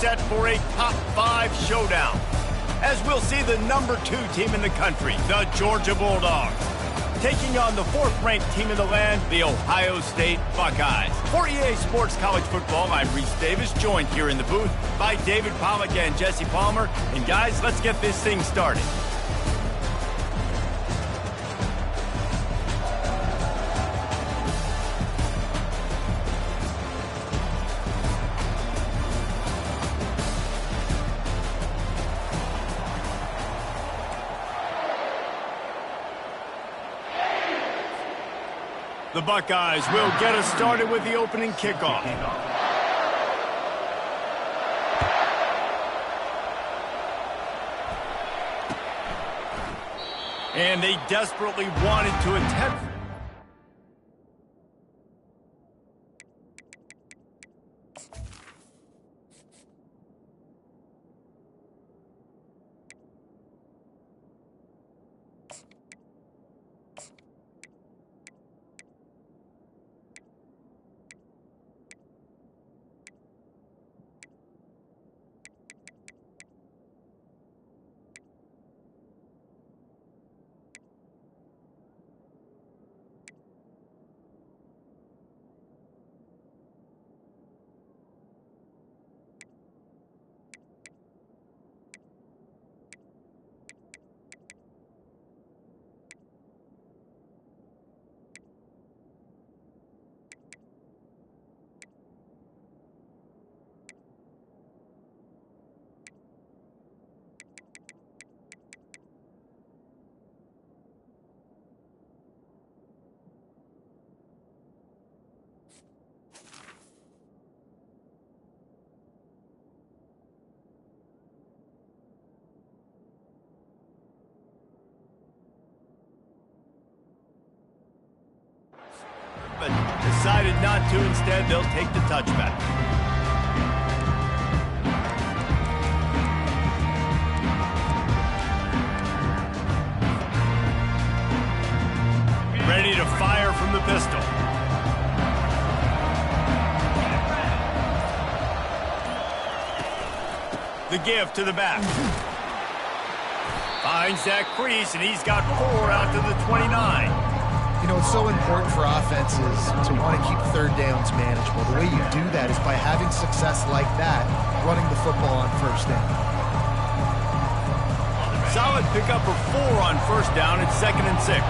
set for a top 5 showdown, as we'll see the #2 team in the country, the Georgia Bulldogs, taking on the 4th-ranked team in the land, the Ohio State Buckeyes. For EA Sports College Football, I'm Reese Davis, joined here in the booth by David Pollack and Jesse Palmer. And guys, let's get this thing started. The Buckeyes will get us started with the opening kickoff. And they desperately wanted to attempt. But decided not to. Instead, they'll take the touchback. Ready to fire from the pistol. The give to the back. Finds that crease, and he's got 4 out to the 29. You know, it's so important for offenses to want to keep third downs manageable. The way you do that is by having success like that, running the football on first down. Solid pickup of 4 on first down. It's 2nd and 6.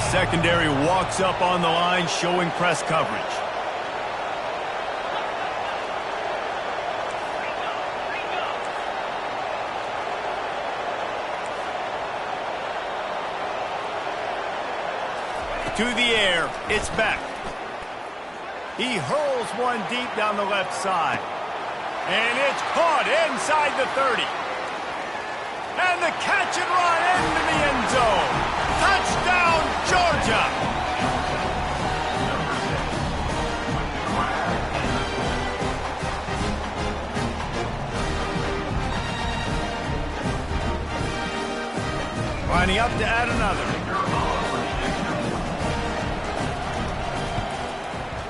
Secondary walks up on the line, showing press coverage. To the air, it's Beck. He hurls one deep down the left side. And it's caught inside the 30. And the catch and run into the end zone. Touchdown, Georgia! Lining up to add another.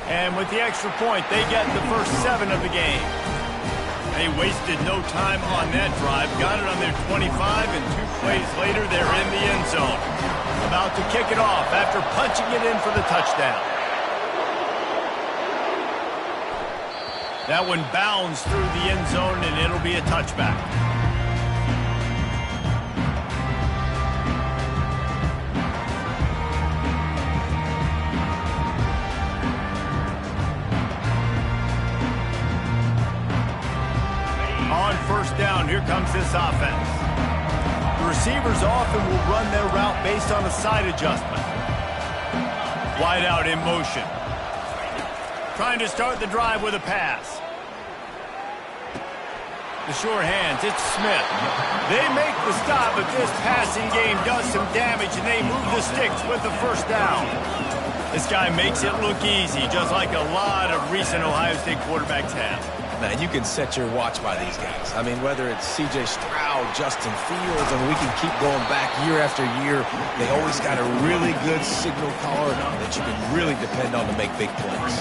And with the extra point, they get the first 7 of the game. They wasted no time on that drive. Got it on their 25, and 2 plays later, they're in the end zone. About to kick it off after punching it in for the touchdown. That one bounds through the end zone, and it'll be a touchback. First down, here comes this offense. The receivers often will run their route based on a side adjustment. Wide out in motion. Trying to start the drive with a pass. The sure hands, it's Smith. They make the stop, but this passing game does some damage, and they move the sticks with the first down. This guy makes it look easy, just like a lot of recent Ohio State quarterbacks have. Man, you can set your watch by these guys. I mean, whether it's C.J. Stroud, Justin Fields, and we can keep going back year after year, they always got a really good signal caller that you can really depend on to make big plays.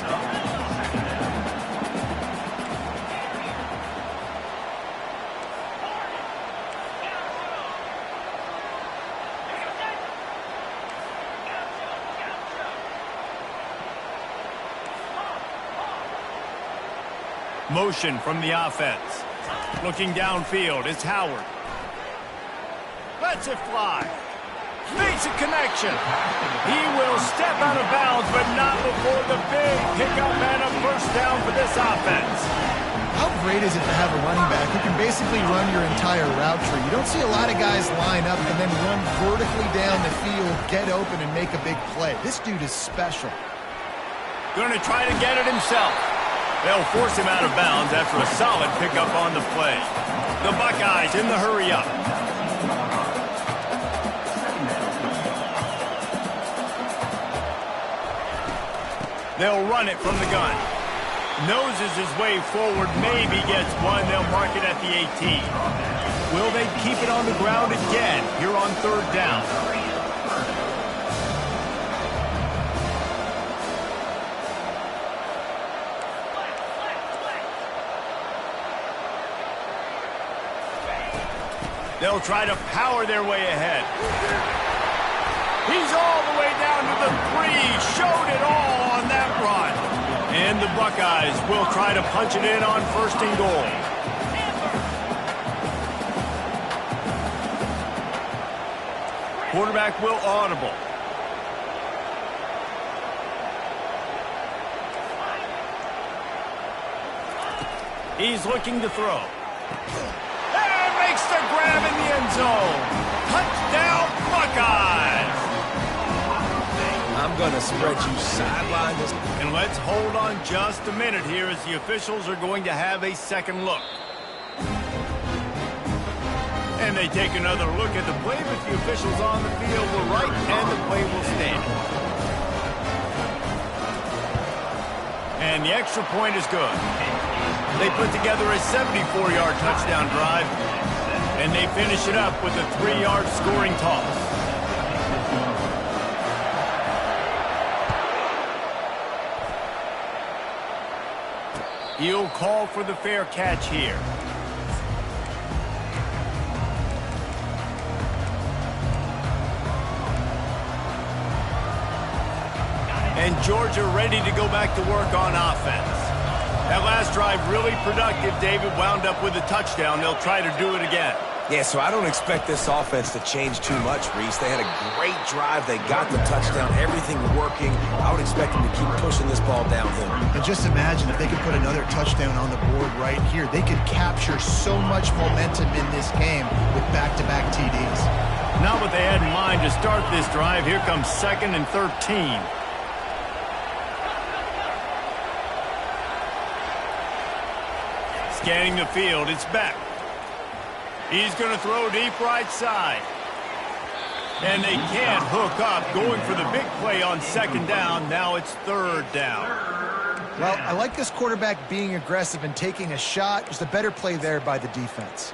Motion from the offense. Looking downfield, it's Howard. Lets it fly. Makes a connection. He will step out of bounds, but not before the big pickup and a first down for this offense. How great is it to have a running back who can basically run your entire route tree? You don't see a lot of guys line up and then run vertically down the field, get open, and make a big play. This dude is special. Going to try to get it himself. They'll force him out of bounds after a solid pickup on the play. The Buckeyes in the hurry-up. They'll run it from the gun. Noses his way forward, maybe gets one. They'll mark it at the 18. Will they keep it on the ground again here on third down? They'll try to power their way ahead. He's all the way down to the 3. Showed it all on that run. And the Buckeyes will try to punch it in on first and goal. Quarterback will audible. He's looking to throw. And makes the grab in the end zone. Touchdown, Buckeyes! I'm going to spread you sideline. And let's hold on just a minute here as the officials are going to have a second look. And they take another look at the play, but the officials on the field were right, and the play will stand. And the extra point is good. They put together a 74-yard touchdown drive, and they finish it up with a 3-yard scoring toss. He'll call for the fair catch here. And Georgia ready to go back to work on offense. That last drive really productive. David wound up with a touchdown. They'll try to do it again. Yeah, so I don't expect this offense to change too much, Reese. They had a great drive. They got the touchdown. Everything working. I would expect them to keep pushing this ball downhill. And just imagine if they could put another touchdown on the board right here. They could capture so much momentum in this game with back-to-back TDs. Not what they had in mind to start this drive. Here comes 2nd and 13. Scanning the field, it's Beck. He's going to throw deep right side. And they can't hook up, going for the big play on 2nd down. Now it's 3rd down. Well, I like this quarterback being aggressive and taking a shot. Just a better play there by the defense.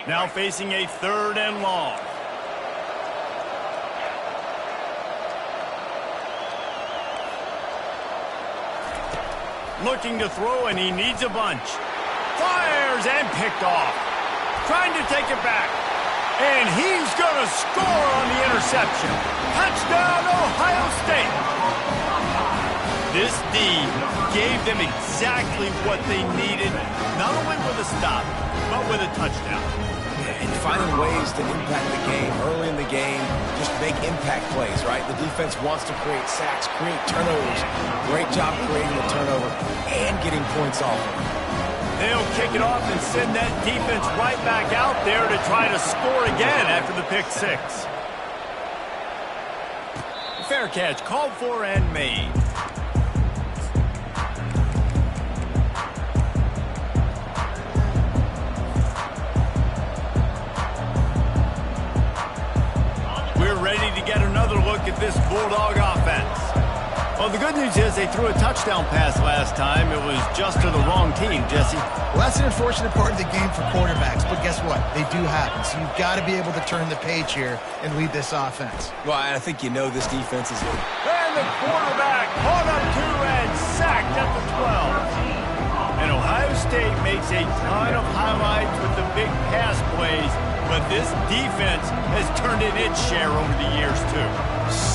Now facing a 3rd and long. Looking to throw, and he needs a bunch. Fires and picked off. Trying to take it back. And he's going to score on the interception. Touchdown, Ohio State. This D gave them exactly what they needed, not only with a stop, but with a touchdown. And finding ways to impact the game early in the game, just make impact plays, right? The defense wants to create sacks, create turnovers. Great job creating the turnover and getting points off of it. They'll kick it off and send that defense right back out there to try to score again after the pick 6. Fair catch called for and made. We're ready to get another look at this Bulldog offense. Well, the good news is they threw a touchdown pass last time. It was just to the wrong team, Jesse. Well, that's an unfortunate part of the game for quarterbacks, but guess what? They do happen, so you've got to be able to turn the page here and lead this offense. Well, I think you know this defense is good. And the quarterback caught up to and sacked at the 12. And Ohio State makes a ton of highlights with the big pass plays, but this defense has turned in its share over the years, too.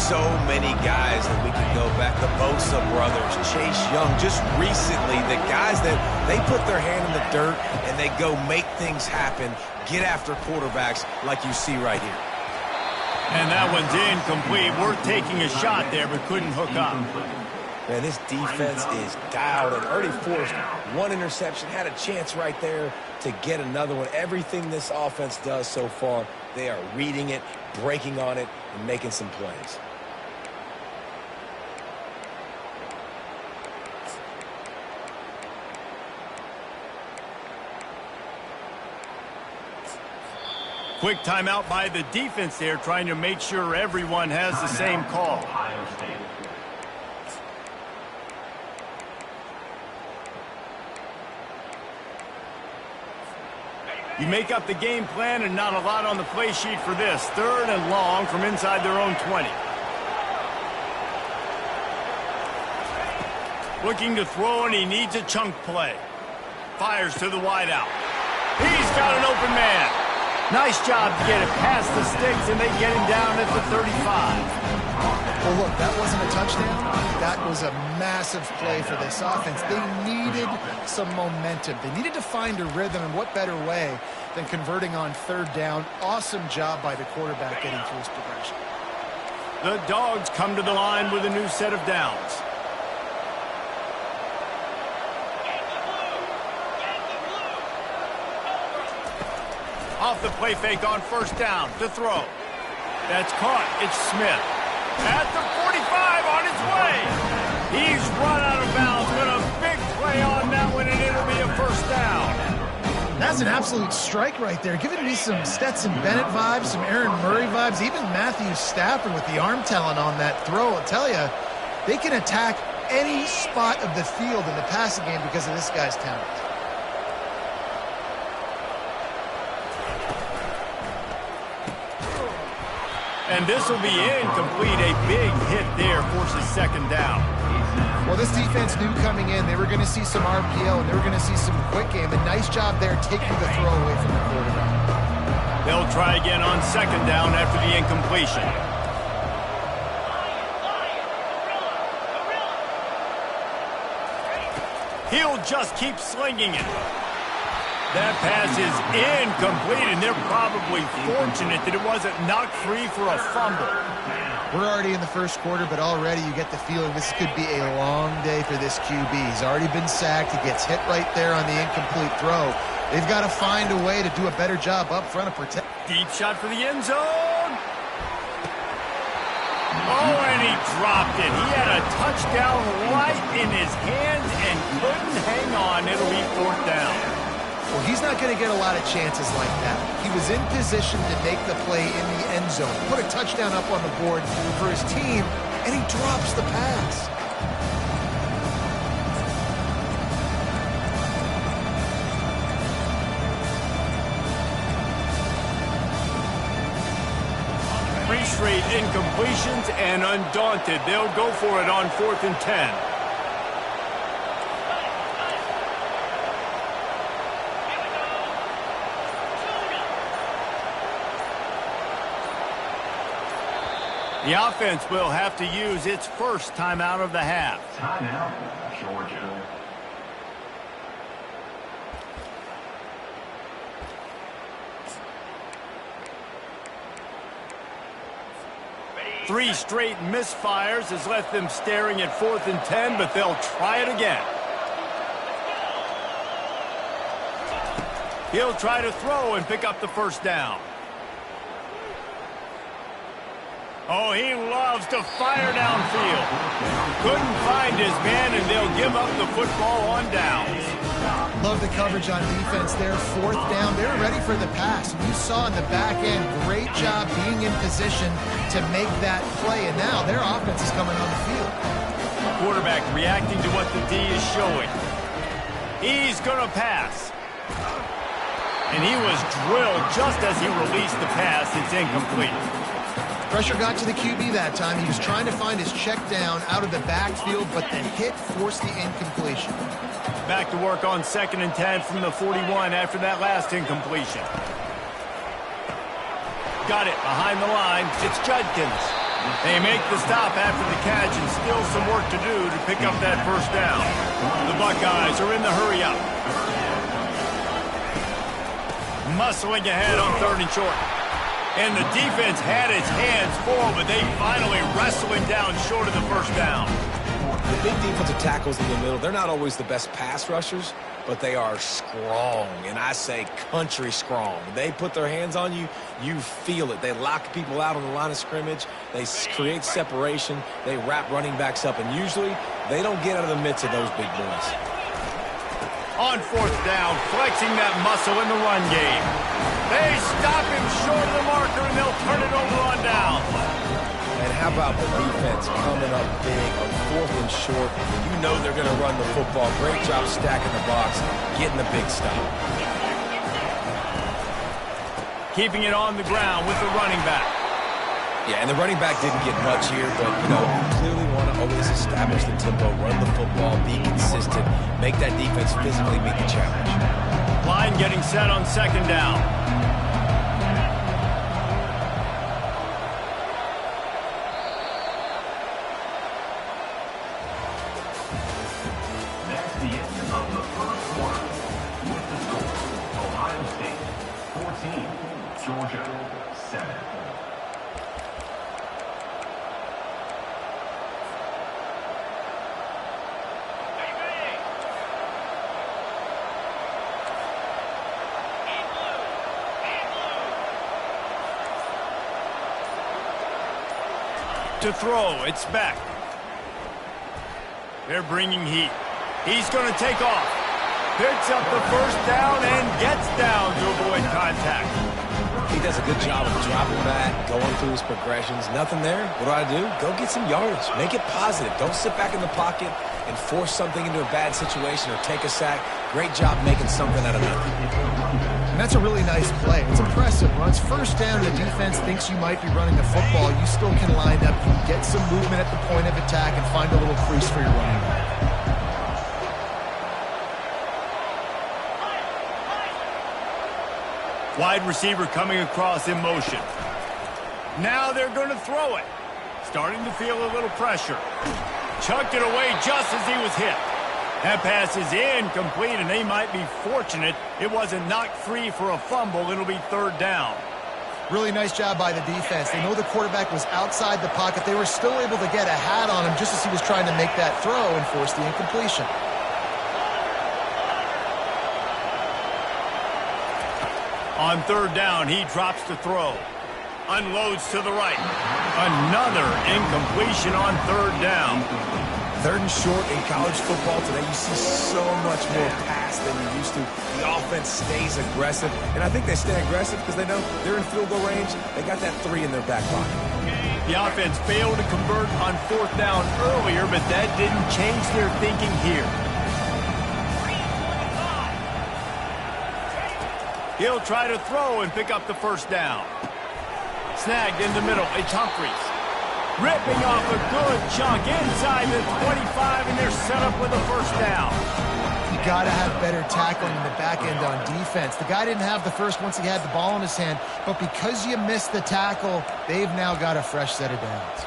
so many guys that we can go back. The Bosa brothers, Chase Young, just recently, the guys that they put their hand in the dirt and they go make things happen, get after quarterbacks like you see right here. And that one's incomplete. We're taking a shot there, but couldn't hook up. Man, this defense is dialed and already forced one interception, had a chance right there to get another one. Everything this offense does so far, they are reading it, breaking on it, and making some plays. Quick timeout by the defense there, trying to make sure everyone has the same call. You make up the game plan and not a lot on the play sheet for this. 3rd and long from inside their own 20. Looking to throw, and he needs a chunk play. Fires to the wideout. He's got an open man. Nice job to get it past the sticks, and they get him down at the 35. Well, look, that wasn't a touchdown. That was a massive play for this offense. They needed some momentum. They needed to find a rhythm, and what better way than converting on 3rd down. Awesome job by the quarterback getting through his progression. The Dogs come to the line with a new set of downs. Off the play fake on 1st down to throw. That's caught. It's Smith. At the 45 on his way. He's run out of bounds with a big play on that one, and it'll be a 1st down. That's an absolute strike right there. Giving me some Stetson Bennett vibes, some Aaron Murray vibes, even Matthew Stafford with the arm talent on that throw. I'll tell you, they can attack any spot of the field in the passing game because of this guy's talent. And this will be incomplete. A big hit there forces 2nd down. Well, this defense knew coming in they were going to see some RPO and they were going to see some quick game. A nice job there taking the throw away from the quarterback. They'll try again on 2nd down after the incompletion. He'll just keep slinging it. That pass is incomplete, and they're probably fortunate that it wasn't knocked free for a fumble. We're already in the 1st quarter, but already you get the feeling this could be a long day for this QB. He's already been sacked. He gets hit right there on the incomplete throw. They've got to find a way to do a better job up front of protect. Deep shot for the end zone. Oh, and he dropped it. He had a touchdown right in his hands and couldn't hang on. It'll be 4th down. Well, he's not going to get a lot of chances like that. He was in position to make the play in the end zone, put a touchdown up on the board for his team, and he drops the pass. Three straight incompletions, and undaunted, they'll go for it on 4th and 10. The offense will have to use its 1st timeout of the half. Timeout, Georgia. Three straight misfires has left them staring at 4th and 10, but they'll try it again. He'll try to throw and pick up the 1st down. Oh, he loves to fire downfield. Couldn't find his man, and they'll give up the football on downs. Love the coverage on defense there. 4th down. They were ready for the pass. You saw in the back end, great job being in position to make that play, and now their offense is coming on the field. Quarterback reacting to what the D is showing. He's going to pass. And he was drilled just as he released the pass. It's incomplete. Pressure got to the QB that time. He was trying to find his check down out of the backfield, but the hit forced the incompletion. Back to work on 2nd and 10 from the 41 after that last incompletion. Got it behind the line. It's Judkins. They make the stop after the catch and still some work to do to pick up that first down. The Buckeyes are in the hurry up. Muscling ahead on 3rd and short. And the defense had its hands full, but they finally wrestle him down short of the first down. The big defensive tackles in the middle, they're not always the best pass rushers, but they are strong, and I say country strong. They put their hands on you, you feel it. They lock people out on the line of scrimmage. They create separation. They wrap running backs up, and usually they don't get out of the midst of those big boys. On 4th down, flexing that muscle in the run game. They stop him short of the marker, and they'll turn it over on down. And how about the defense coming up big on 4th and short? You know they're going to run the football. Great job stacking the box, getting the big stop. Keeping it on the ground with the running back. Yeah, and the running back didn't get much here, but, you know, you clearly want to always establish the tempo, run the football, be consistent, make that defense physically meet the challenge. Line getting set on 2nd down. That's the end of the first quarter. With the score, Ohio State 14, Georgia 7. To throw, it's back. They're bringing heat. He's going to take off. Picks up the first down and gets down to avoid contact. He does a good job of dropping back, going through his progressions. Nothing there. What do? Go get some yardage. Make it positive. Don't sit back in the pocket and force something into a bad situation or take a sack. Great job making something out of nothing. And that's a really nice play. It's impressive. When it's 1st down, the defense thinks you might be running the football. You still can line up, you can get some movement at the point of attack, and find a little crease for your running back. Wide receiver coming across in motion. Now they're going to throw it. Starting to feel a little pressure. Chucked it away just as he was hit. That pass is incomplete, and they might be fortunate it wasn't knocked free for a fumble. It'll be 3rd down. Really nice job by the defense. They know the quarterback was outside the pocket. They were still able to get a hat on him just as he was trying to make that throw and force the incompletion. On 3rd down, he drops to throw. Unloads to the right. Another incompletion on 3rd down. 3rd and short in college football today, you see so much more pass than you used to. The offense stays aggressive, and I think they stay aggressive because they know they're in field goal range. They got that 3 in their back pocket. The offense failed to convert on 4th down earlier, but that didn't change their thinking here. He'll try to throw and pick up the first down. Snagged in the middle. It's Humphries. Ripping off a good chunk inside the 25, and they're set up with a first down. You got to have better tackling in the back end on defense. The guy didn't have the first once he had the ball in his hand, but because you missed the tackle, they've now got a fresh set of downs.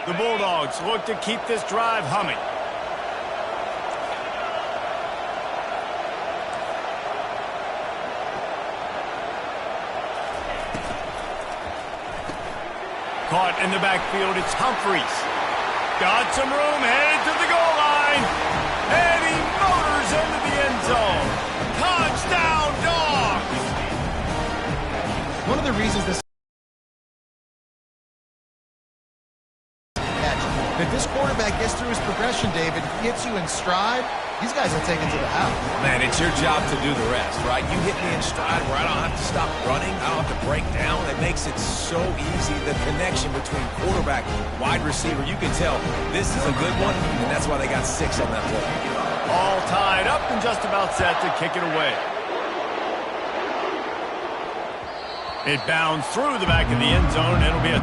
The Bulldogs look to keep this drive humming. Caught in the backfield, it's Humphries. Got some room, headed to the goal line. And he motors into the end zone. Touchdown, Dogs! One of the reasons this if this quarterback gets through his progression, David, hits you in stride, these guys will take it to the house. Man, it's your job to do the rest, right? You hit me in stride where I don't have to stop running. I don't have to break down. It makes it so easy. The connection between quarterback, wide receiver, you can tell this is a good one, and that's why they got 6 on that play. All tied up and just about set to kick it away. It bounds through the back of the end zone. It'll be a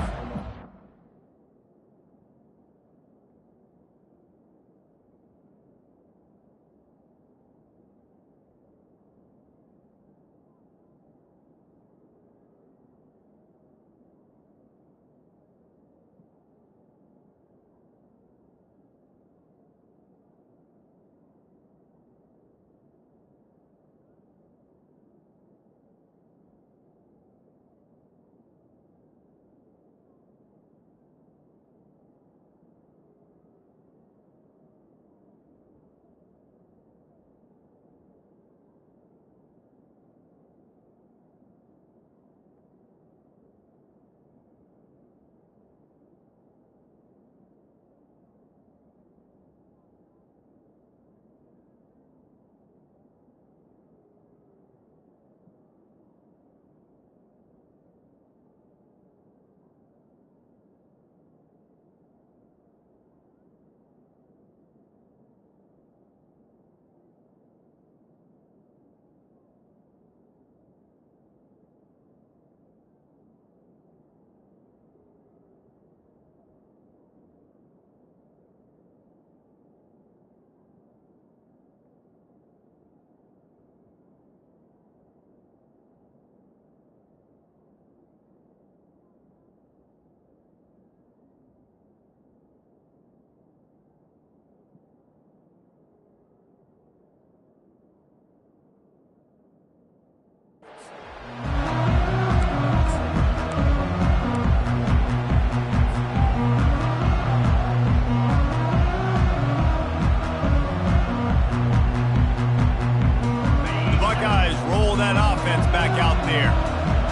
out there.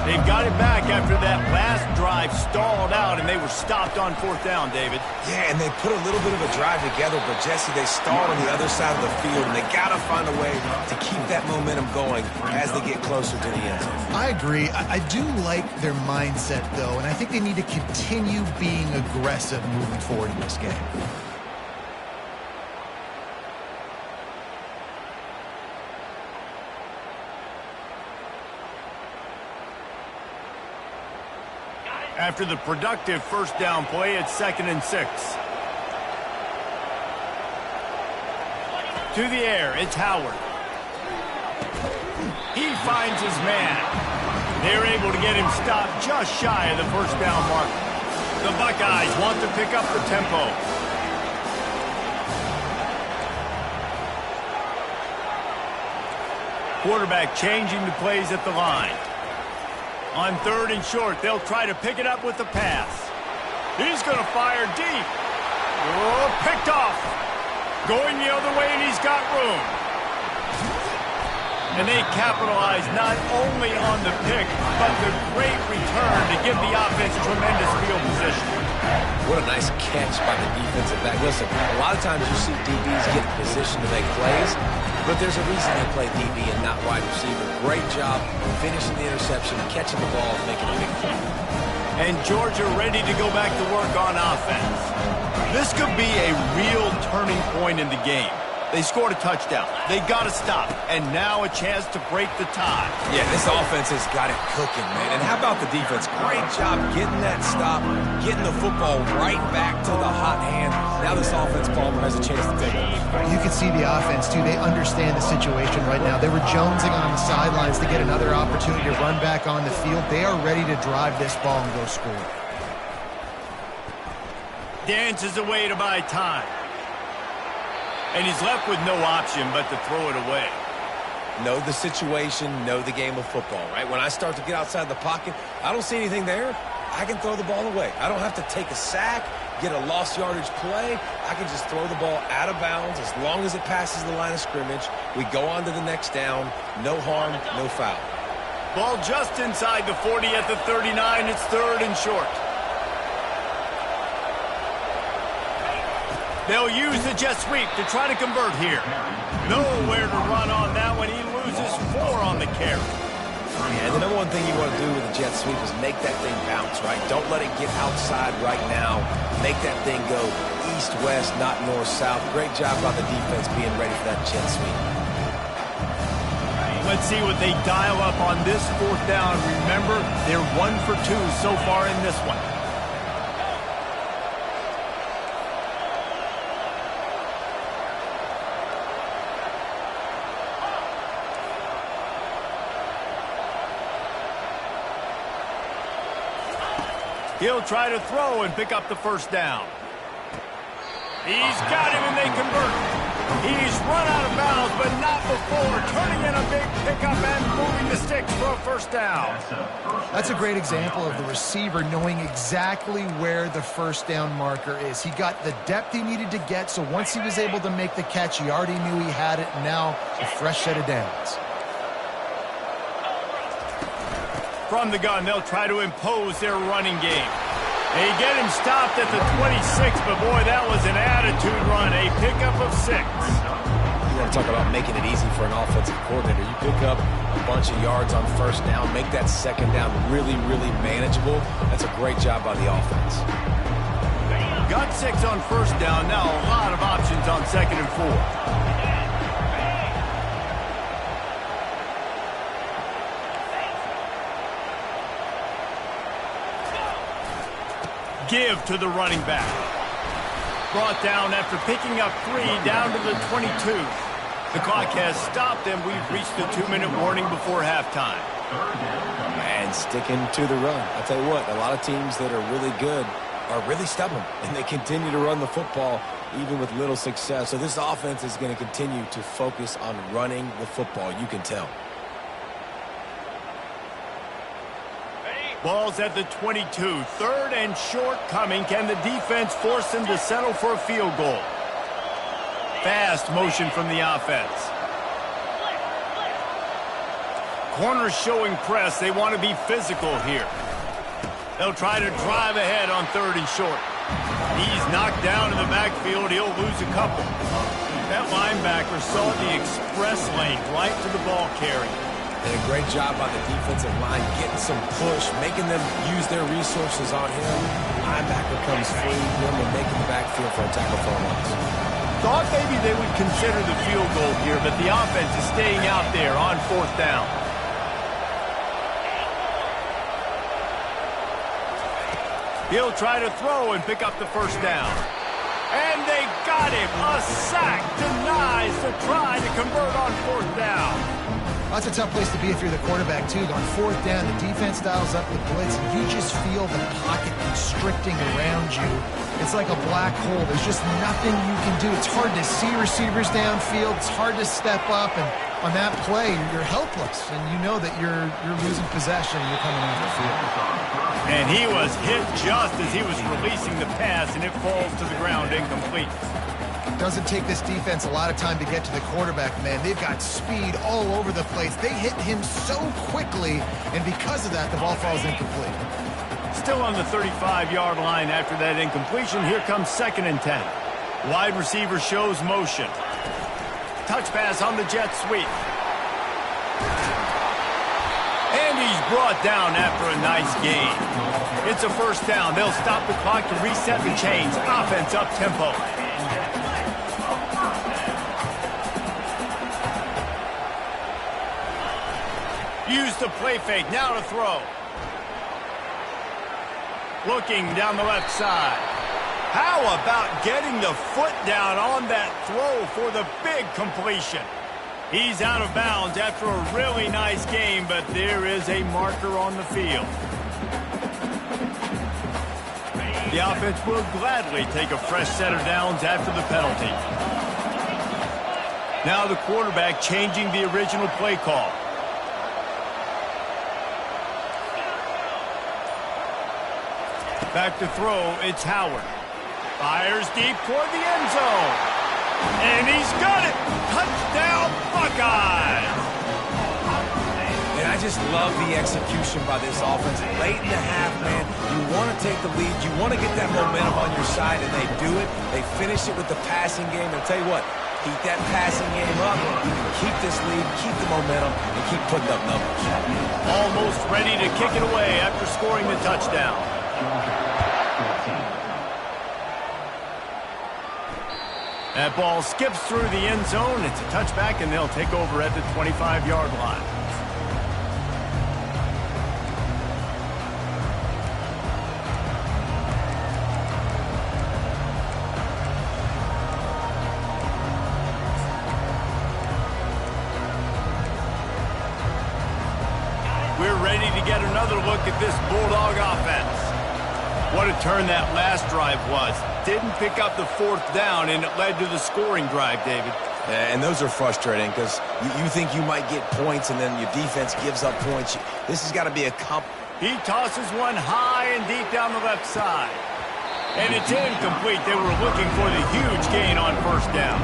They've got it back after that last drive stalled out, and they were stopped on 4th down, David. Yeah, and they put a little bit of a drive together, but, Jesse, they stalled on the other side of the field, and they got to find a way to keep that momentum going as they get closer to the end zone. I agree. I do like their mindset, though, and I think they need to continue being aggressive moving forward in this game. After the productive 1st down play, it's 2nd and 6. To the air, it's Howard. He finds his man. They're able to get him stopped just shy of the 1st down mark. The Buckeyes want to pick up the tempo. Quarterback changing the plays at the line. On 3rd and short, they'll try to pick it up with the pass. He's going to fire deep. Oh, picked off. Going the other way, and he's got room. And they capitalize not only on the pick, but the great return to give the offense tremendous field position. What a nice catch by the defensive back. Listen, a lot of times you see DBs get in position to make plays, but there's a reason they play DB and not wide receiver. Great job finishing the interception, catching the ball, and making a big play. And Georgia ready to go back to work on offense. This could be a real turning point in the game. They scored a touchdown. They got to stop. And now a chance to break the tie. Yeah, this offense has got it cooking, man. And how about the defense? Great job getting that stop, getting the football right back to the hot hand. Now this offense, Palmer, has a chance to take it. You can see the offense, too. They understand the situation right now. They were jonesing on the sidelines to get another opportunity to run back on the field. They are ready to drive this ball and go score. Dances away to buy time. And he's left with no option but to throw it away. Know the situation, know the game of football, right? When I start to get outside the pocket, I don't see anything there. I can throw the ball away. I don't have to take a sack, get a lost yardage play. I can just throw the ball out of bounds as long as it passes the line of scrimmage. We go on to the next down. No harm, no foul. Ball just inside the 40 at the 39. It's 3rd and short. They'll use the jet sweep to try to convert here. Nowhere to run on that one. He loses 4 on the carry. Yeah, the number one thing you want to do with a jet sweep is make that thing bounce, right? Don't let it get outside right now. Make that thing go east-west, not north-south. Great job by the defense being ready for that jet sweep. Let's see what they dial up on this 4th down. Remember, they're 1 for 2 so far in this one. He'll try to throw and pick up the 1st down. He's got him, and they convert. He's run out of bounds, but not before turning in a big pickup and moving the sticks for a 1st down. That's a great example of the receiver knowing exactly where the 1st down marker is. He got the depth he needed to get, so once he was able to make the catch, he already knew he had it, and now a fresh set of downs. From the gun, they'll try to impose their running game. They get him stopped at the 26, but boy, that was an attitude run, a pickup of 6. You want to talk about making it easy for an offensive coordinator. You pick up a bunch of yards on 1st down, make that 2nd down really, really manageable. That's a great job by the offense. Got 6 on 1st down, now a lot of options on 2nd and 4. Give to the running back. Brought down after picking up 3 down to the 22. The clock has stopped, and we've reached the 2-minute warning before halftime. And sticking to the run. I'll tell you what, a lot of teams that are really good are really stubborn, and they continue to run the football even with little success. So this offense is going to continue to focus on running the football. You can tell. Ball's at the 22. 3rd and short coming. Can the defense force them to settle for a field goal? Fast motion from the offense. Corners showing press. They want to be physical here. They'll try to drive ahead on 3rd and short. He's knocked down in the backfield. He'll lose a couple. That linebacker saw the express lane right to the ball carrier. And a great job by the defensive line getting some push, making them use their resources on him. Linebacker comes free, him and making the backfield for a tackle for a loss. Thought maybe they would consider the field goal here, but the offense is staying out there on 4th down. He'll try to throw and pick up the 1st down. And they got him. A sack denies the try to convert on 4th down. That's a tough place to be if you're the quarterback, too. On 4th down, the defense dials up the blitz, and you just feel the pocket constricting around you. It's like a black hole. There's just nothing you can do. It's hard to see receivers downfield. It's hard to step up, and on that play, you're helpless, and you know that you're losing possession and you're coming off the field. And he was hit just as he was releasing the pass, and it falls to the ground incomplete. Doesn't take this defense a lot of time to get to the quarterback, man. They've got speed all over the place. They hit him so quickly, and because of that, the ball falls incomplete. Still on the 35-yard line after that incompletion. Here comes 2nd and 10. Wide receiver shows motion. Touch pass on the jet sweep. And he's brought down after a nice gain. It's a 1st down. They'll stop the clock to reset the chains. Offense up tempo. Use the play fake. Now to throw. Looking down the left side. How about getting the foot down on that throw for the big completion? He's out of bounds after a really nice game, but there is a marker on the field. The offense will gladly take a fresh set of downs after the penalty. Now the quarterback changing the original play call. Back to throw, it's Howard. Fires deep toward the end zone. And he's got it! Touchdown, Buckeyes! And I just love the execution by this offense. Late in the half, man, you want to take the lead. You want to get that momentum on your side, and they do it. They finish it with the passing game. And I'll tell you what, keep that passing game up. You can keep this lead, keep the momentum, and keep putting up numbers. Almost ready to kick it away after scoring the touchdown. That ball skips through the end zone. It's a touchback, and they'll take over at the 25-yard line. We're ready to get another look at this Bulldog offense. What a turn that last drive was. Didn't pick up the 4th down, and it led to the scoring drive, David. Yeah, and those are frustrating because you think you might get points, and then your defense gives up points. This has got to be a He tosses one high and deep down the left side. And it's incomplete. They were looking for the huge gain on 1st down.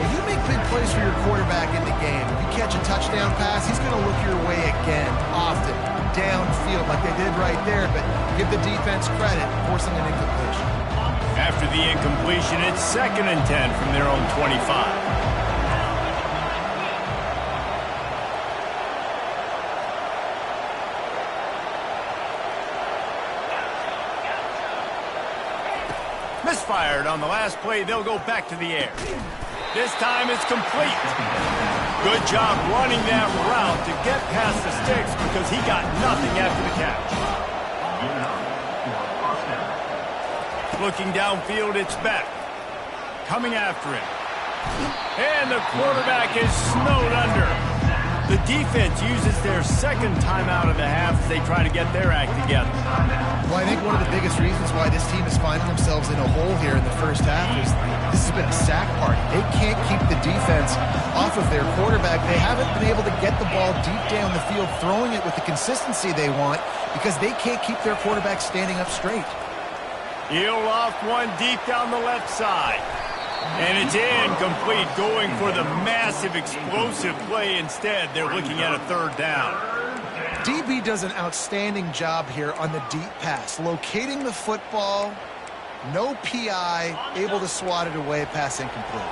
If you make big plays for your quarterback in the game, if you catch a touchdown pass, he's going to look your way again, often, downfield like they did right there, but give the defense credit, forcing an incompletion. After the incompletion, it's 2nd and 10 from their own 25. Misfired on the last play. They'll go back to the air. This time it's complete. Good job running that route to get past the sticks because he got nothing after the catch. Looking downfield, it's Beck. Coming after him. And the quarterback is snowed under. The defense uses their 2nd timeout of the half as they try to get their act together. Well, I think one of the biggest reasons why this team is finding themselves in a hole here in the first half is this has been a sack party. They can't keep the defense off of their quarterback. They haven't been able to get the ball deep down the field, throwing it with the consistency they want because they can't keep their quarterback standing up straight. He'll loft one deep down the left side. And it's incomplete, going for the massive explosive play instead. They're looking at a third down. DB does an outstanding job here on the deep pass, locating the football, no PI, able to swat it away, pass incomplete.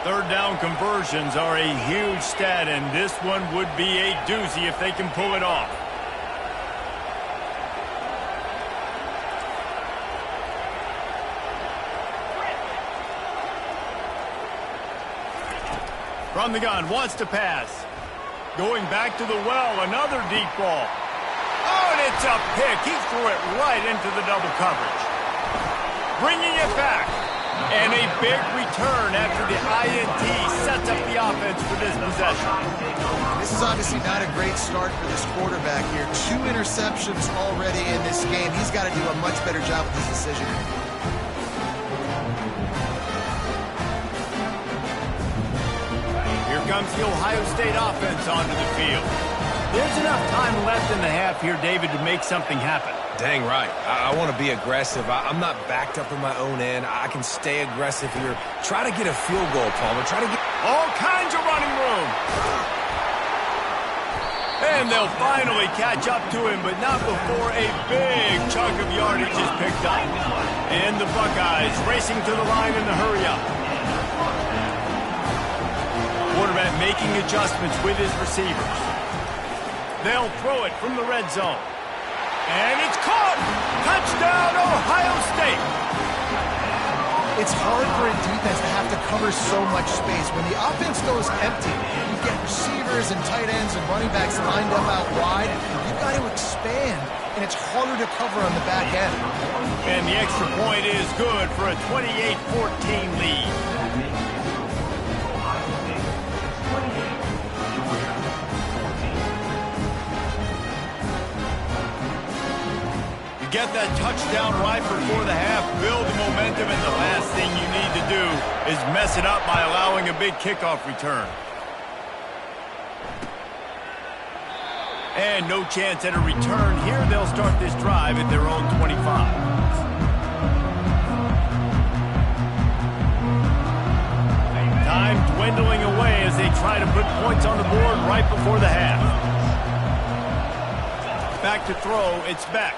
Third down conversions are a huge stat, and this one would be a doozy if they can pull it off. From the gun, wants to pass. Going back to the well, another deep ball. Oh, and it's a pick. He threw it right into the double coverage. Bringing it back. And a big return after the INT sets up the offense for this possession. This is obviously not a great start for this quarterback here. 2 interceptions already in this game. He's got to do a much better job with his decision. Here comes the Ohio State offense onto the field. There's enough time left in the half here, David, to make something happen. Dang right. I want to be aggressive. I'm not backed up in my own end. I can stay aggressive here. Try to get a field goal, Palmer. Try to get all kinds of running room. And they'll finally catch up to him, but not before a big chunk of yardage is picked up. And the Buckeyes racing to the line in the hurry-up. Quarterback making adjustments with his receivers. They'll throw it from the red zone. And it's caught! Touchdown, Ohio State! It's hard for a defense to have to cover so much space. When the offense goes empty, you get receivers and tight ends and running backs lined up out wide. You've got to expand, and it's harder to cover on the back end. And the extra point is good for a 28-14 lead. Get that touchdown right before the half, build the momentum, and the last thing you need to do is mess it up by allowing a big kickoff return. And no chance at a return here. They'll start this drive at their own 25. Time dwindling away as they try to put points on the board right before the half. Back to throw, it's Beck.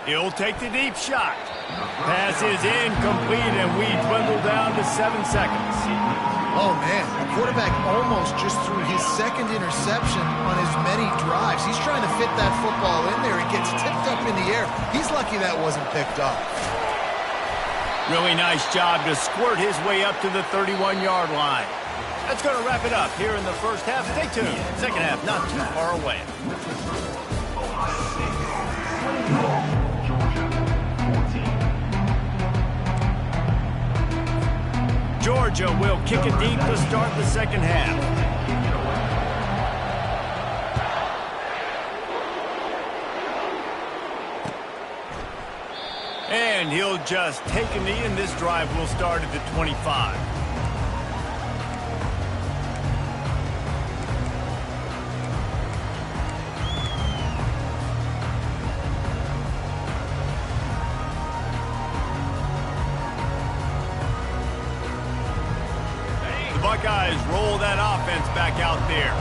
He'll take the deep shot. Pass is incomplete, and we dwindle down to 7 seconds. Oh, man. The quarterback almost just threw his second interception on as many drives. He's trying to fit that football in there. It gets tipped up in the air. He's lucky that wasn't picked up. Really nice job to squirt his way up to the 31-yard line. That's going to wrap it up here in the first half. Stay tuned. Second half not too far away. Georgia will kick it deep to start the second half. And he'll just take a knee, and this drive will start at the 25. Buckeyes roll that offense back out there.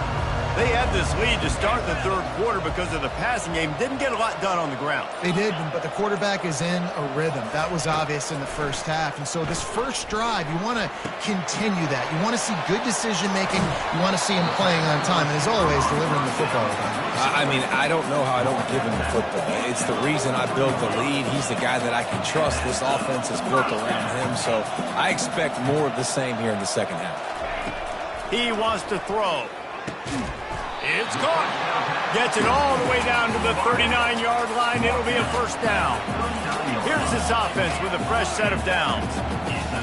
They had this lead to start the third quarter because of the passing game. Didn't get a lot done on the ground. They did, but the quarterback is in a rhythm. That was obvious in the first half. And so this first drive, you want to continue that. You want to see good decision-making. You want to see him playing on time. And as always, delivering the football. I mean, I don't know how I don't give him the football. It's the reason I built the lead. He's the guy that I can trust. This offense is built around him. So I expect more of the same here in the second half. He wants to throw. It's caught. Gets it all the way down to the 39-yard line. It'll be a first down. Here's this offense with a fresh set of downs.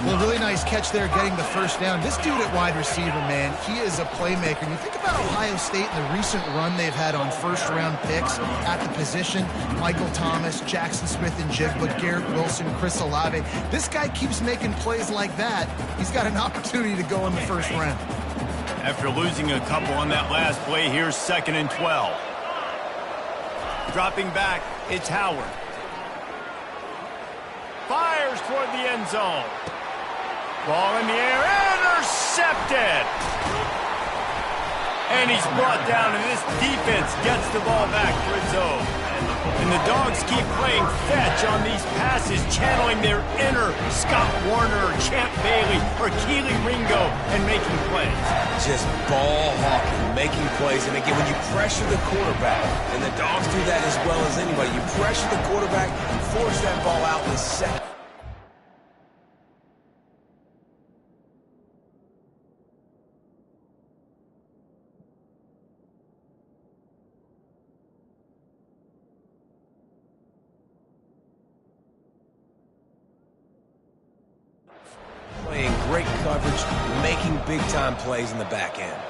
Well, really nice catch there getting the first down. This dude at wide receiver, man, he is a playmaker. And you think about Ohio State and the recent run they've had on first-round picks at the position. Michael Thomas, Jackson Smith-Njigba, Garrett Wilson, Chris Olave. This guy keeps making plays like that. He's got an opportunity to go in the first round. After losing a couple on that last play, here's 2nd and 12. Dropping back, it's Howard. Fires toward the end zone. Ball in the air, intercepted! And he's brought down, and this defense gets the ball back for its own. And the Dogs keep playing fetch on these passes, channeling their inner Scott Warner, or Champ Bailey, or Keely Ringo, and making plays. Just ball hawking, making plays. And again, when you pressure the quarterback, and the Dogs do that as well as anybody, you pressure the quarterback, you force that ball out in the second. Playing great coverage, making big-time plays in the back end.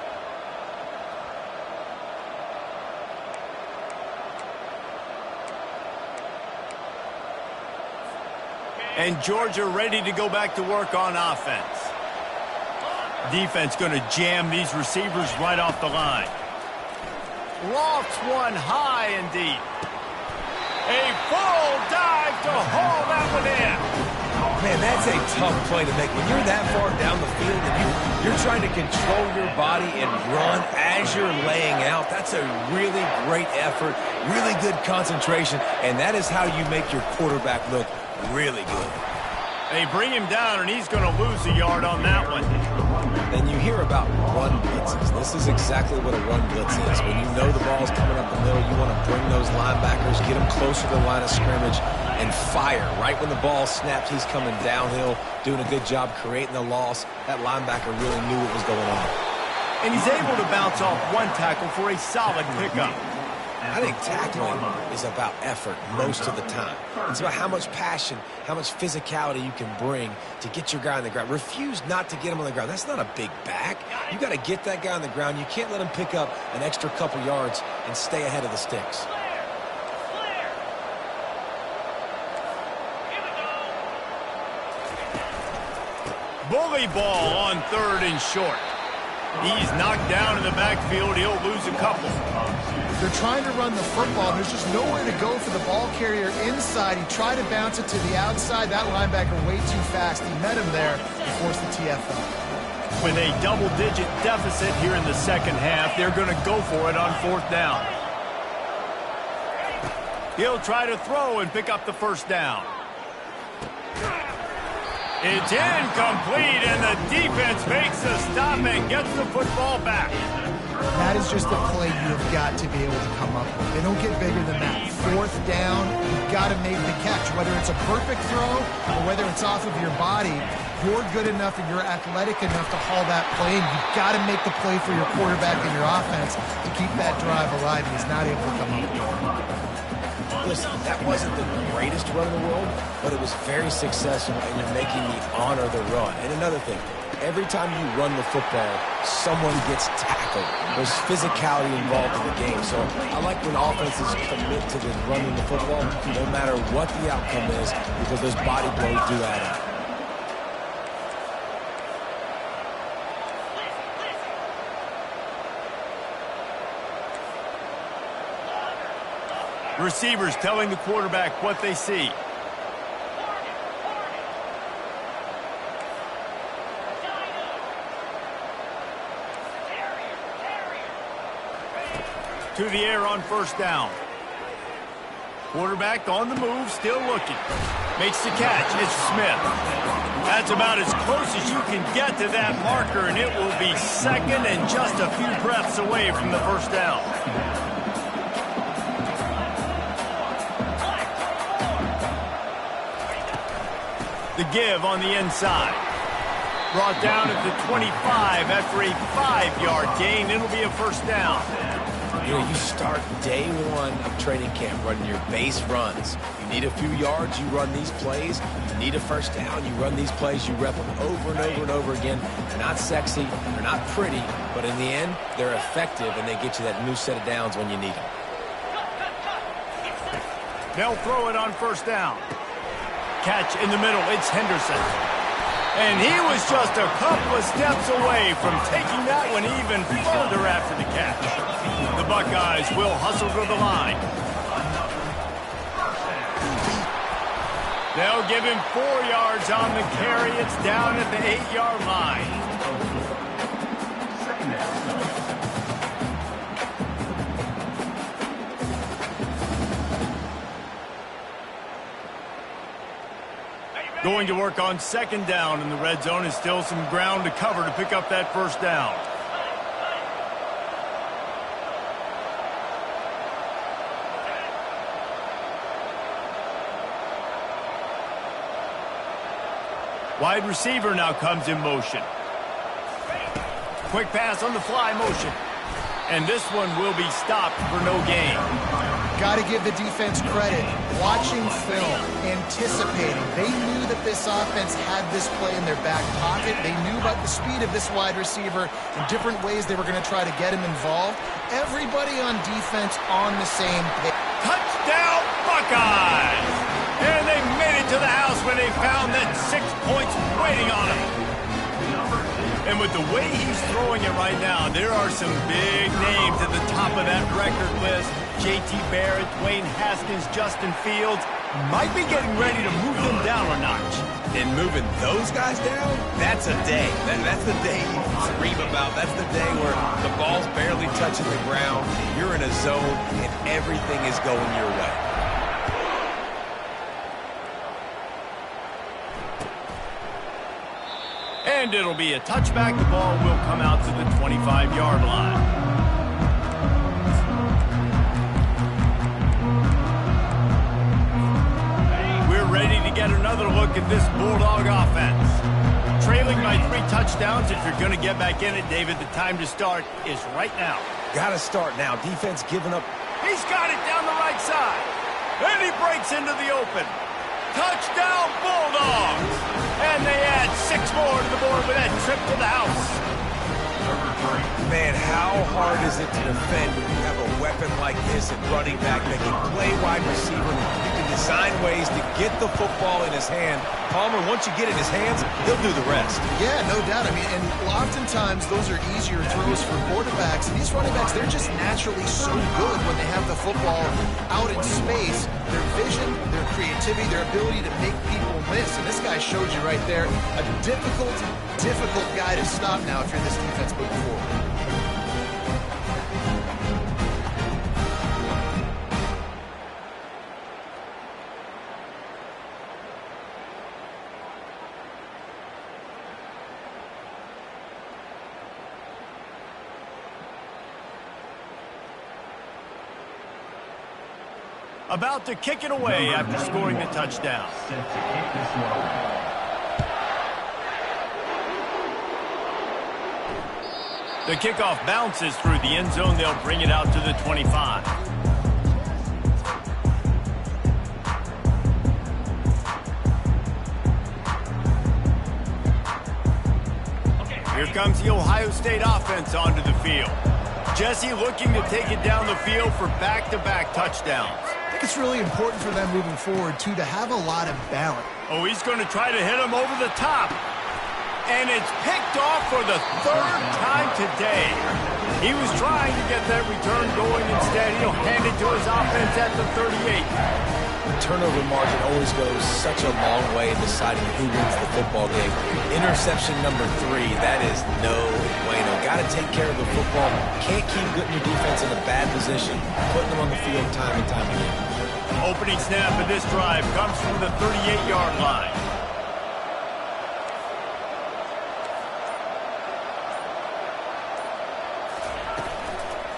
And Georgia ready to go back to work on offense. Defense going to jam these receivers right off the line. Lofts one high and deep. A full dive to haul that one in. Man, that's a tough play to make. When you're that far down the field and you're trying to control your body and run as you're laying out, that's a really great effort, really good concentration, and that is how you make your quarterback look really good. They bring him down, and he's going to lose a yard on that one. And you hear about run blitzes. This is exactly what a run blitz is. When you know the ball's coming up the middle, you want to bring those linebackers, get them closer to the line of scrimmage, and fire. Right when the ball snaps, he's coming downhill, doing a good job creating the loss. That linebacker really knew what was going on. And he's able to bounce off one tackle for a solid pickup. I think tackling is about effort most of the time. It's about how much passion, how much physicality you can bring to get your guy on the ground. Refuse not to get him on the ground. That's not a big back. You got to get that guy on the ground. You can't let him pick up an extra couple yards and stay ahead of the sticks. Bully ball on 3rd and short. He's knocked down in the backfield. He'll lose a couple. They're trying to run the football. There's just nowhere to go for the ball carrier inside. He tried to bounce it to the outside. That linebacker way too fast. He met him there and forced the TFL. With a double-digit deficit here in the second half, they're going to go for it on 4th down. He'll try to throw and pick up the 1st down. It's incomplete, and the defense makes a stop and gets the football back. That is just a play you've got to be able to come up with. They don't get bigger than that. 4th down, you've got to make the catch. Whether it's a perfect throw or whether it's off of your body, you're good enough and you're athletic enough to haul that play, and you've got to make the play for your quarterback and your offense to keep that drive alive, and he's not able to come up with it. Listen, that wasn't the greatest run in the world, but it was very successful, and you're making me honor the run. And another thing, every time you run the football, someone gets tackled. There's physicality involved in the game. So I like when offenses commit to running the football, no matter what the outcome is, because those body blows do add up. Receivers telling the quarterback what they see. To the air on 1st down. Quarterback on the move, still looking. Makes the catch. It's Smith. That's about as close as you can get to that marker, and it will be 2nd and just a few breaths away from the 1st down. The give on the inside. Brought down at the 25 after a 5-yard gain. It'll be a 1st down. You know, you start day one of training camp running your base runs. You need a few yards, you run these plays. You need a 1st down, you run these plays. You rep them over and over and over again. They're not sexy, they're not pretty, but in the end, they're effective, and they get you that new set of downs when you need them. They'll throw it on 1st down. Catch in the middle, it's Henderson. And he was just a couple of steps away from taking that one even further after the catch. The Buckeyes will hustle to the line. They'll give him 4 yards on the carry. It's down at the 8-yard line. Second down. Going to work on second down in the red zone is still some ground to cover to pick up that first down. Wide receiver now comes in motion. Quick pass on the fly motion. And this one will be stopped for no gain. Got to give the defense credit. Watching film, anticipating. They knew that this offense had this play in their back pocket. They knew about the speed of this wide receiver and different ways they were going to try to get him involved. Everybody on defense on the same page. Touchdown, Buckeyes! And they made it to the house when they found that 6 points waiting on them. And with the way he's throwing it right now, there are some big names at the top of that record list. J.T. Barrett, Dwayne Haskins, Justin Fields might be getting ready to move them down a notch. And moving those guys down, that's a day. That's the day you scream about. That's the day where the ball's barely touching the ground. You're in a zone, and everything is going your way. And it'll be a touchback. The ball will come out to the 25-yard line. We're ready to get another look at this Bulldog offense. Trailing by 3 touchdowns. If you're going to get back in it, David, the time to start is right now. Got to start now. Defense giving up. He's got it down the right side. And he breaks into the open. Touchdown, Bulldogs! And they add 6 more to the board with that trip to the house. Man, how hard is it to defend when you have a weapon like this at running back that can play wide receiver? You can design ways to get the football in his hand. Palmer, once you get it in his hands, he'll do the rest. Yeah, no doubt. I mean, and oftentimes those are easier throws for quarterbacks. And these running backs, they're just naturally so good when they have the football out in space. Their vision, their creativity, their ability to make people miss. And this guy showed you right there, a difficult guy to stop now if you're this defense moving forward. About to kick it away after scoring the touchdown. Set to kick this one away. The kickoff bounces through the end zone. They'll bring it out to the 25. Here comes the Ohio State offense onto the field. Jesse looking to take it down the field for back-to-back touchdowns. I think it's really important for them moving forward, too, to have a lot of balance. Oh, he's going to try to hit him over the top. And it's picked off for the 3rd time today. He was trying to get that return going. Instead, he'll hand it to his offense at the 38. The turnover margin always goes such a long way in deciding who wins the football game. Interception number 3, that is no bueno. Got to take care of the football. Can't keep putting your defense in a bad position, putting them on the field time and time again. Opening snap of this drive comes from the 38-yard line.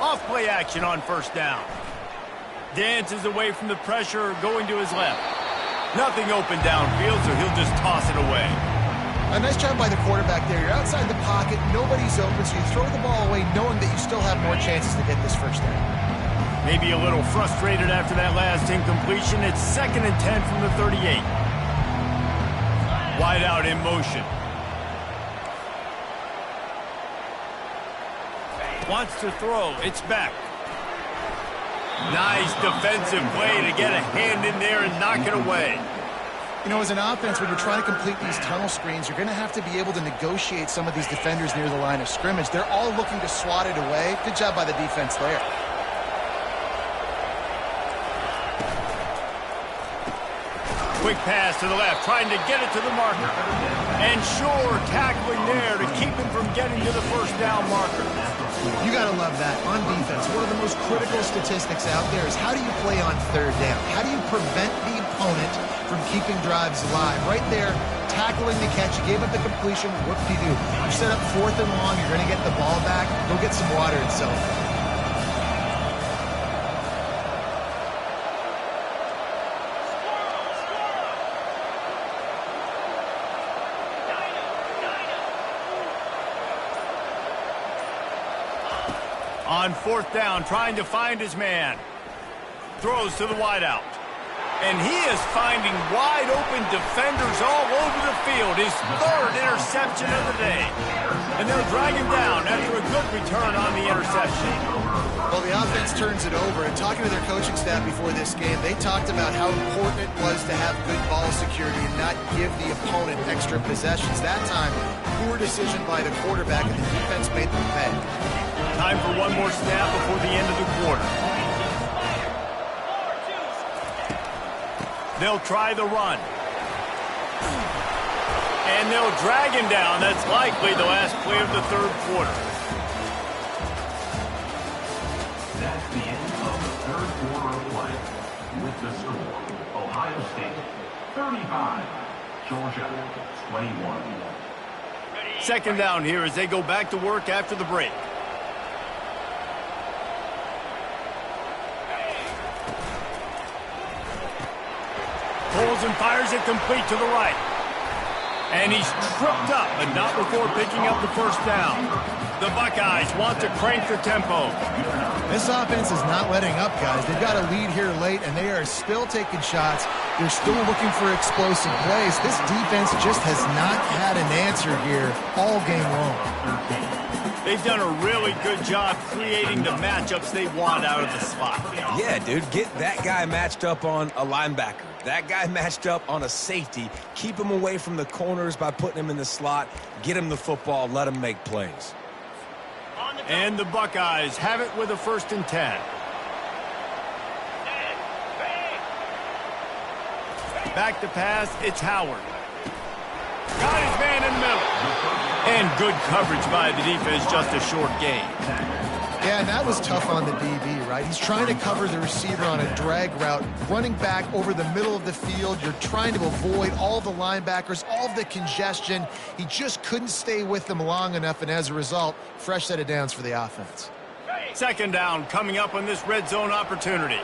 Off-play action on first down. Dances away from the pressure, going to his left. Nothing open downfield, so he'll just toss it away. A nice job by the quarterback there. You're outside the pocket, nobody's open, so you throw the ball away knowing that you still have more chances to get this first down. Maybe a little frustrated after that last incompletion. It's 2nd and 10 from the 38. Wide out in motion. Wants to throw. It's back. Nice defensive play to get a hand in there and knock it away. You know, as an offense, when you're trying to complete these tunnel screens, you're going to have to be able to negotiate some of these defenders near the line of scrimmage. They're all looking to swat it away. Good job by the defense there. Quick pass to the left, trying to get it to the marker. And sure, tackling there to keep him from getting to the first down marker. You got to love that. On defense, one of the most critical statistics out there is how do you play on third down? How do you prevent the opponent from keeping drives alive? Right there, tackling the catch. You gave up the completion. Whoop-de-doo. You set up 4th and long. You're going to get the ball back. Go get some water and celebrate. On 4th down, trying to find his man. Throws to the wideout. And he is finding wide-open defenders all over the field. His 3rd interception of the day. And they'll drag him down after a good return on the interception. Well, the offense turns it over. And talking to their coaching staff before this game, they talked about how important it was to have good ball security and not give the opponent extra possessions. That time, poor decision by the quarterback, and the defense made them pay. Time for one more snap before the end of the quarter. They'll try the run. And they'll drag him down. That's likely the last play of the 3rd quarter. That's the end of the 3rd quarter of play. With the score, Ohio State 35, Georgia 21. 2nd down here as they go back to work after the break. Pulls and fires it complete to the right. And he's tripped up, but not before picking up the 1st down. The Buckeyes want to crank the tempo. This offense is not letting up, guys. They've got a lead here late, and they are still taking shots. They're still looking for explosive plays. This defense just has not had an answer here all game long. They've done a really good job creating the matchups they want out of the slot. Yeah, dude, get that guy matched up on a linebacker. That guy matched up on a safety. Keep him away from the corners by putting him in the slot. Get him the football. Let him make plays. And the Buckeyes have it with a 1st and 10. Back to pass, it's Howard. Got his man in the middle. And good coverage by the defense, just a short gain. Yeah, and that was tough on the DB, right? He's trying to cover the receiver on a drag route, running back over the middle of the field. You're trying to avoid all the linebackers, all of the congestion. He just couldn't stay with them long enough, and as a result, fresh set of downs for the offense. 2nd down coming up on this red zone opportunity.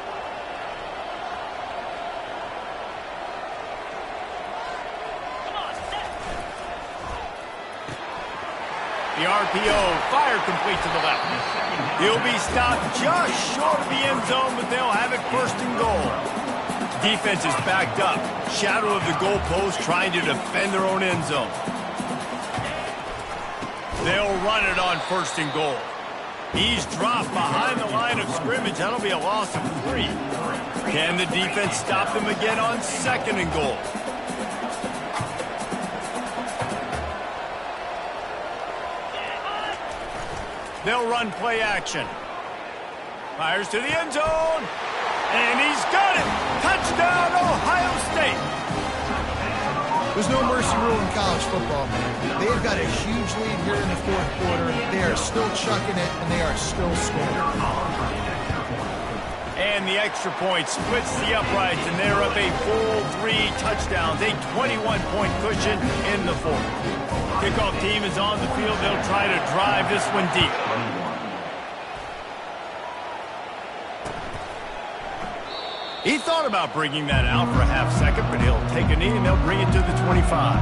The RPO, fire complete to the left. He'll be stopped just short of the end zone, but they'll have it 1st and goal. Defense is backed up. Shadow of the goalpost trying to defend their own end zone. They'll run it on 1st and goal. He's dropped behind the line of scrimmage. That'll be a loss of 3. Can the defense stop them again on 2nd and goal? They'll run play action. Fires to the end zone. And he's got it. Touchdown, Ohio State. There's no mercy rule in college football, man. They've got a huge lead here in the 4th quarter. They are still chucking it, and they are still scoring. And the extra point splits the uprights, and they're up a full 3 touchdowns, a 21-point cushion in the 4th. Kickoff team is on the field. They'll try to drive this one deep. He thought about bringing that out for a half second, but he'll take a knee and they'll bring it to the 25.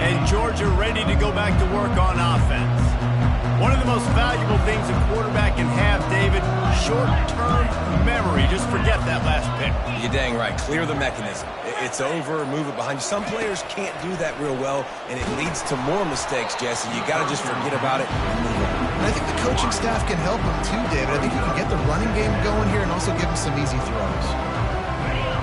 And Georgia ready to go back to work on offense. One of the most valuable things a quarterback can have, David, short-term memory. Just forget that last pick. You're dang right. Clear the mechanism. It's over, move it behind you. Some players can't do that real well, and it leads to more mistakes, Jesse. You got to just forget about it and move on. And I think the coaching staff can help him too, David. I think you can get the running game going here and also give him some easy throws.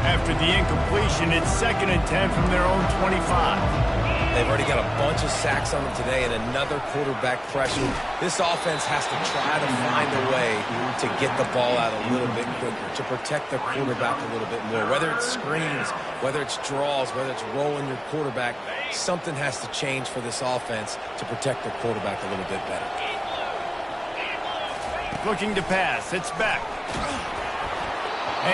After the incompletion, it's 2nd and 10 from their own 25. They've already got a bunch of sacks on them today and another quarterback pressure. This offense has to try to find a way to get the ball out a little bit quicker, to protect their quarterback a little bit more. Whether it's screens, whether it's draws, whether it's rolling your quarterback, something has to change for this offense to protect their quarterback a little bit better. Looking to pass. It's back.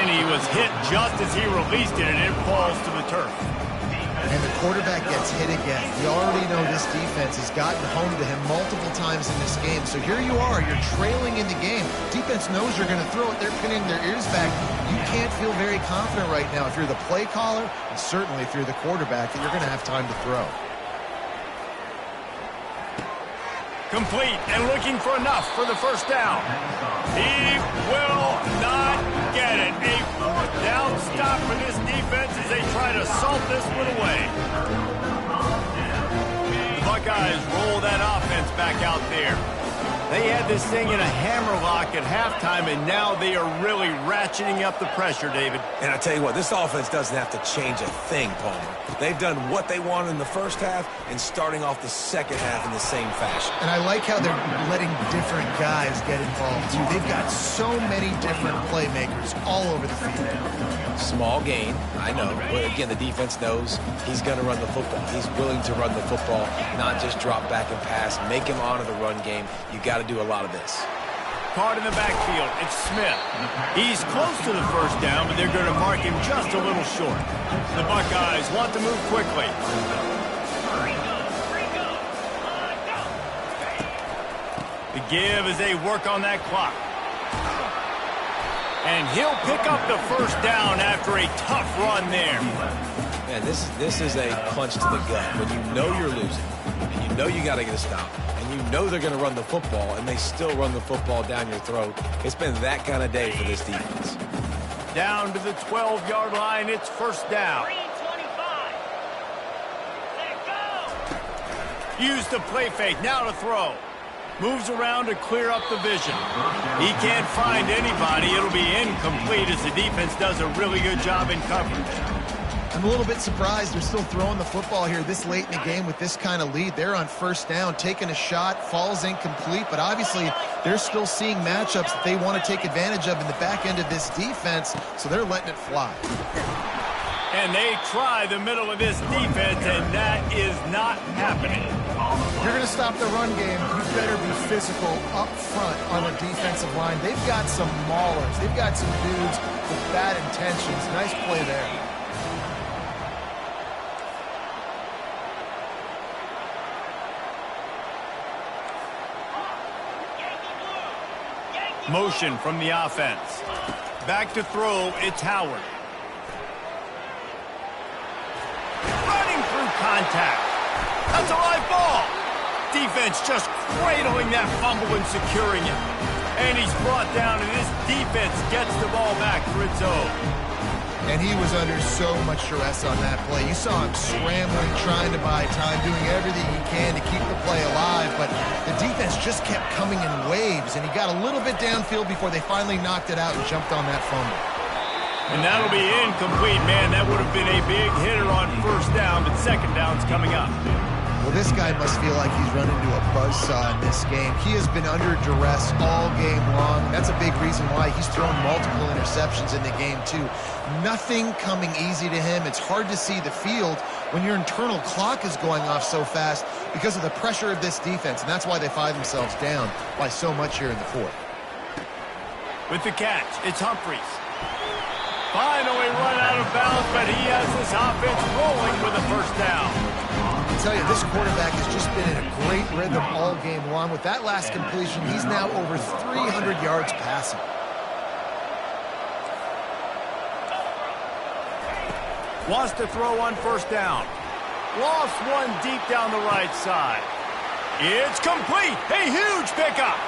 And he was hit just as he released it, and it falls to the turf. And the quarterback gets hit again. You already know this defense has gotten home to him multiple times in this game. So here you are, you're trailing in the game. Defense knows you're going to throw it. They're pinning their ears back. You can't feel very confident right now if you're the play caller, and certainly if you're the quarterback, that you're going to have time to throw. Complete and looking for enough for the first down. He will not get it. A fourth down stop for this defense as they try to salt this one away. The Buckeyes roll that offense back out there. They had this thing in a hammerlock at halftime, and now they are really ratcheting up the pressure, David. And I tell you what, this offense doesn't have to change a thing, Palmer. They've done what they wanted in the first half and starting off the second half in the same fashion. And I like how they're letting different guys get involved, too. They've got so many different playmakers all over the field. Small gain, I know. But again, the defense knows he's going to run the football. He's willing to run the football, not just drop back and pass, make him honor the run game. You got to do a lot of this. Card in the backfield. It's Smith. He's close to the first down, but they're going to mark him just a little short. The Buckeyes want to move quickly. The give as they work on that clock. And he'll pick up the first down after a tough run there. Man, this is a punch to the gut. When you know you're losing, and you know you got to get a stop, and you know they're going to run the football, and they still run the football down your throat. It's been that kind of day for this defense. Down to the 12-yard line, it's first down. Use the play fake, now to throw. Moves around to clear up the vision. He can't find anybody. It'll be incomplete as the defense does a really good job in coverage. I'm a little bit surprised they're still throwing the football here this late in the game with this kind of lead. They're on first down, taking a shot, falls incomplete, but obviously they're still seeing matchups that they want to take advantage of in the back end of this defense, so they're letting it fly. And they try the middle of this defense, and that is not happening. If you're going to stop the run game, you better be physical up front on the defensive line. They've got some maulers. They've got some dudes with bad intentions. Nice play there. Motion from the offense. Back to throw, it's Howard. Running through contact. That's a live ball. Defense just cradling that fumble and securing it. And he's brought down, and this defense gets the ball back for its own. And he was under so much stress on that play. You saw him scrambling, trying to buy time, doing everything he can to keep the play alive. But the defense just kept coming in waves, and he got a little bit downfield before they finally knocked it out and jumped on that fumble. And that'll be incomplete, man. That would have been a big hitter on first down, but second down's coming up. Well, this guy must feel like he's run into a buzzsaw in this game. He has been under duress all game long. That's a big reason why he's thrown multiple interceptions in the game, too. Nothing coming easy to him. It's hard to see the field when your internal clock is going off so fast because of the pressure of this defense, and that's why they find themselves down by so much here in the fourth. With the catch, it's Humphries. Finally run out of bounds, but he has this offense rolling with a first down. I tell you, this quarterback has just been in a great rhythm all game long. With that last completion, he's now over 300 yards passing. Wants to throw on first down. Lost one deep down the right side. It's complete. A huge pickup.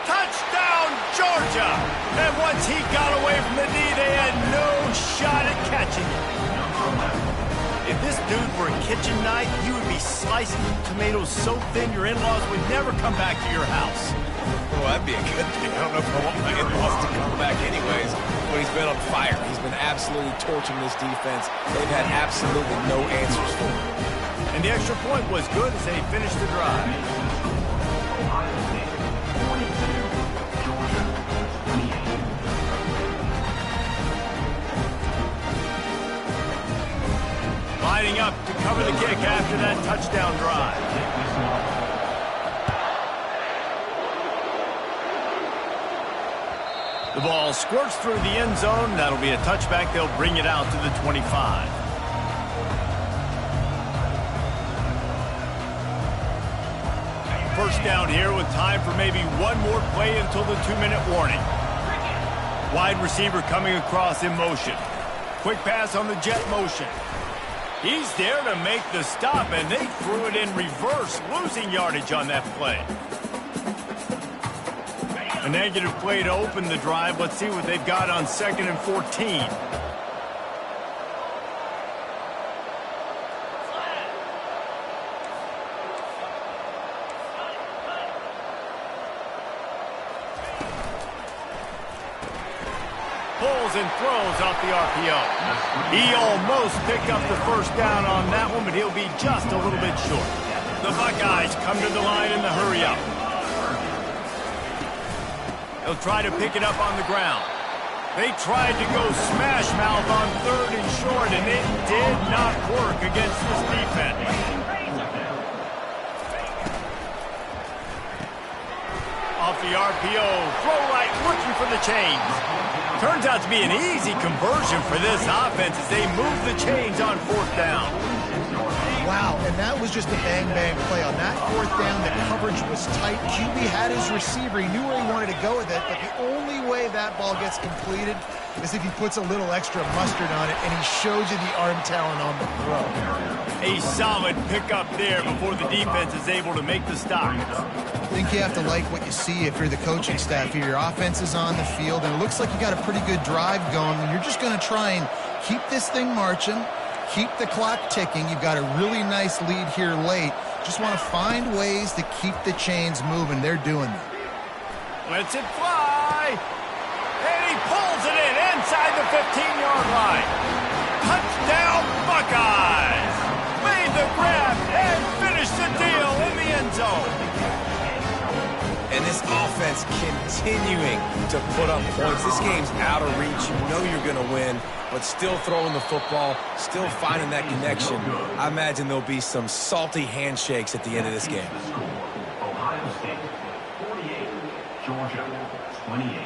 Touchdown, Georgia! And once he got away from the knee, they had no shot at catching it. If this dude were a kitchen knife, you would be slicing tomatoes so thin your in-laws would never come back to your house. Well, that'd be a good thing. I don't know if I want my in-laws to come back anyways, but he's been on fire. He's been absolutely torching this defense. They've had absolutely no answers for him. And the extra point was good as they finished the drive. Ohio State 42, Georgia 28. Lining up to cover the kick after that touchdown drive. The ball squirts through the end zone. That'll be a touchback. They'll bring it out to the 25. First down here with time for maybe one more play until the 2-minute warning. Wide receiver coming across in motion. Quick pass on the jet motion. He's there to make the stop, and they threw it in reverse, losing yardage on that play. A negative play to open the drive. Let's see what they've got on 2nd and 14. Pulls and throws off the RPO. He almost picked up the first down on that one, but he'll be just a little bit short. The Buckeyes come to the line in the hurry-up. He'll try to pick it up on the ground. They tried to go smash mouth on 3rd and short, and it did not work against this defense. Off the RPO, throw right, looking for the chains. Turns out to be an easy conversion for this offense as they move the chains on 4th down. Wow, and that was just a bang-bang play. On that 4th down, the coverage was tight. QB had his receiver. He knew where he wanted to go with it, but the only way that ball gets completed is if he puts a little extra mustard on it, and he shows you the arm talent on the throw. A solid pickup there before the defense is able to make the stop. I think you have to like what you see if you're the coaching staff here. Your offense is on the field, and it looks like you got a pretty good drive going. You're just going to try and keep this thing marching, keep the clock ticking. You've got a really nice lead here late. Just want to find ways to keep the chains moving. They're doing that. Lets it fly. And he pulls it in inside the 15-yard line. Touchdown, Buckeyes. Made the grab and finished the deal in the end zone. And this offense continuing to put up points. This game's out of reach. You know you're going to win, but still throwing the football, still finding that connection. I imagine there'll be some salty handshakes at the end of this game. Ohio State 48, Georgia 28.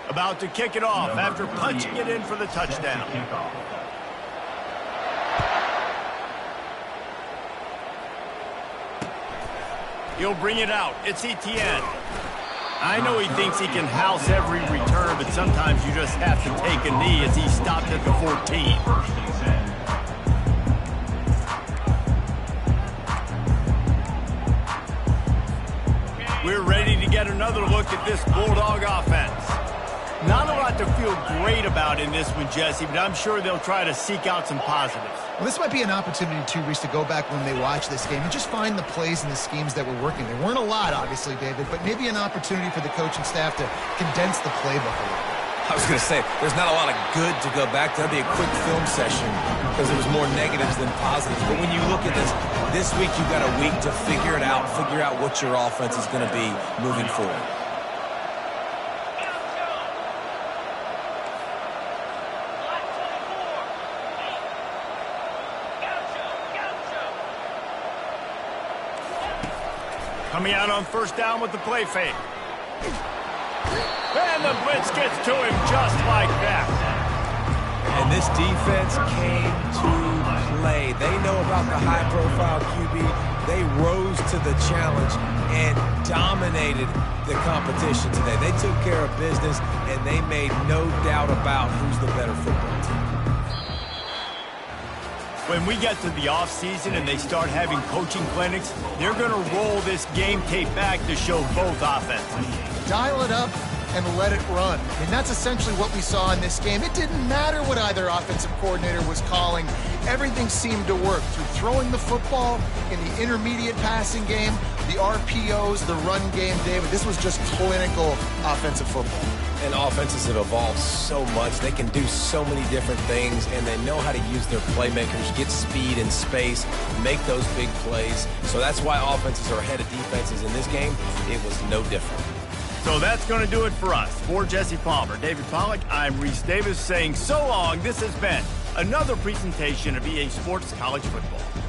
About to kick it off after punching it in for the touchdown. He'll bring it out. It's Etienne. I know he thinks he can house every return, but sometimes you just have to take a knee as he stopped at the 14. We're ready to get another look at this Bulldog offense. Not a lot to feel great about in this one, Jesse, but I'm sure they'll try to seek out some positives. Well, this might be an opportunity, too, Reese, to go back when they watch this game and just find the plays and the schemes that were working. There weren't a lot, obviously, David, but maybe an opportunity for the coaching staff to condense the playbook a little bit. I was going to say, there's not a lot of good to go back to. That'd be a quick film session because there was more negatives than positives. But when you look at this week you've got a week to figure it out, figure out what your offense is going to be moving forward. Coming out on 1st down with the play fake. And the blitz gets to him just like that. And this defense came to play. They know about the high-profile QB. They rose to the challenge and dominated the competition today. They took care of business, and they made no doubt about who's the better football team. When we get to the offseason and they start having coaching clinics, they're going to roll this game tape back to show both offenses. Dial it up and let it run. I mean, that's essentially what we saw in this game. It didn't matter what either offensive coordinator was calling. Everything seemed to work through throwing the football in the intermediate passing game, the RPOs, the run game, David. This was just clinical offensive football. And offenses have evolved so much. They can do so many different things, and they know how to use their playmakers, get speed and space, make those big plays. So that's why offenses are ahead of defenses in this game. It was no different. So that's going to do it for us. For Jesse Palmer, David Pollack, I'm Reese Davis saying so long. This has been another presentation of EA Sports College Football.